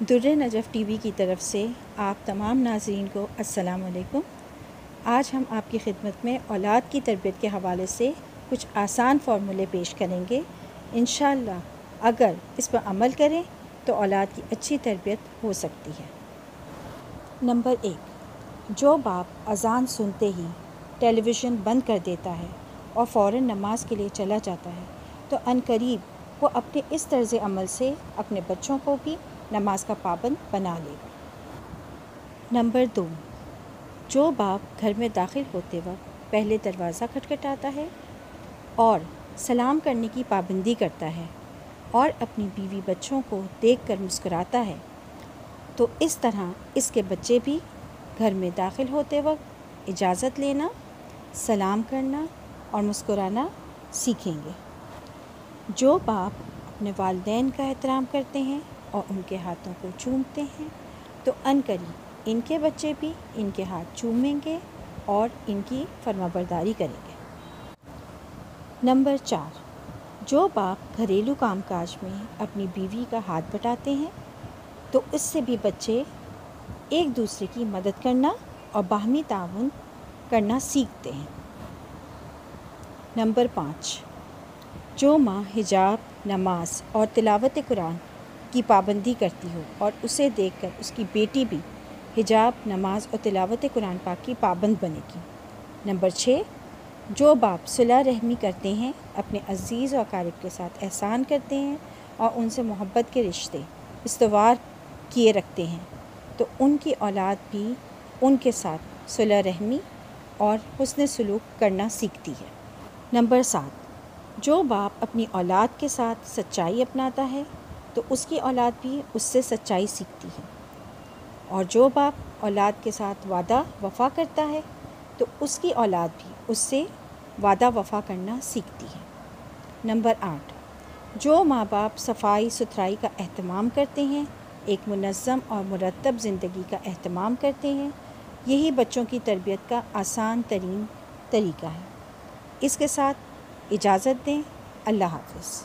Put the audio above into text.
در Najaf T V کی طرف سے آپ تمام ناظرین کو السلام علیکم۔ آج ہم آپ کی خدمت میں اولاد کی تربیت کے حوالے سے کچھ آسان فارمولے پیش کریں گے۔ انشاءاللہ اگر اس پر عمل کریں تو اولاد کی اچھی تربیت ہو سکتی ہے۔ نمبر 1، جو باپ اذان سنتے ہی ٹیلی ویژن بند کر دیتا ہے اور فوراً نماز کے لیے چلا جاتا ہے تو عنقریب وہ اپنے اس طرز عمل سے اپنے بچوں کو بھی نماز کا پابند بنا لے گا۔ نمبر 2، جو باپ گھر میں داخل ہوتے وقت پہلے دروازہ کھٹکھٹاتا ہے اور سلام کرنے کی پابندی کرتا ہے اور اپنی بیوی بچوں کو دیکھ کر مسکراتا ہے تو اس طرح اس کے بچے بھی گھر میں داخل ہوتے وقت اجازت لینا، سلام کرنا اور مسکرانا سیکھیں گے۔ جو باپ اپنے والدین کا احترام کرتے ہیں اور ان کے ہاتھوں کو چومتے ہیں تو عنقریب ان کے بچے بھی ان کے ہاتھ چومیں گے اور ان کی فرمانبرداری کریں گے۔ نمبر 4، جو باپ گھریلو کام کاج میں اپنی بیوی کا ہاتھ بٹاتے ہیں تو اس سے بھی بچے ایک دوسرے کی مدد کرنا اور باہمی تعاون کرنا سیکھتے ہیں۔ نمبر 5، جو ماں حجاب، نماز اور تلاوت قرآن کی پابندی کرتی ہو اور اسے دیکھ کر اس کی بیٹی بھی حجاب، نماز اور تلاوت قرآن پاک کی پابند بنے گی۔ نمبر 6، جو باپ صلہ رحمی کرتے ہیں، اپنے عزیز و اقارب کے ساتھ احسان کرتے ہیں اور ان سے محبت کے رشتے استوار کیے رکھتے ہیں تو ان کی اولاد بھی ان کے ساتھ صلہ رحمی اور حسن سلوک کرنا سیکھتی ہے۔ نمبر 7، جو باپ اپنی اولاد کے ساتھ سچائی اپناتا ہے تو اس کی اولاد بھی اس سے سچائی سیکھتی ہے، اور جو باپ اولاد کے ساتھ وعدہ وفا کرتا ہے تو اس کی اولاد بھی اس سے وعدہ وفا کرنا سیکھتی ہے۔ نمبر 8، جو ماں باپ صفائی ستھرائی کا اہتمام کرتے ہیں، ایک منظم اور مرتب زندگی کا اہتمام کرتے ہیں، یہی بچوں کی تربیت کا آسان ترین طریقہ ہے۔ اس کے ساتھ اجازت دیں۔ اللہ حافظ۔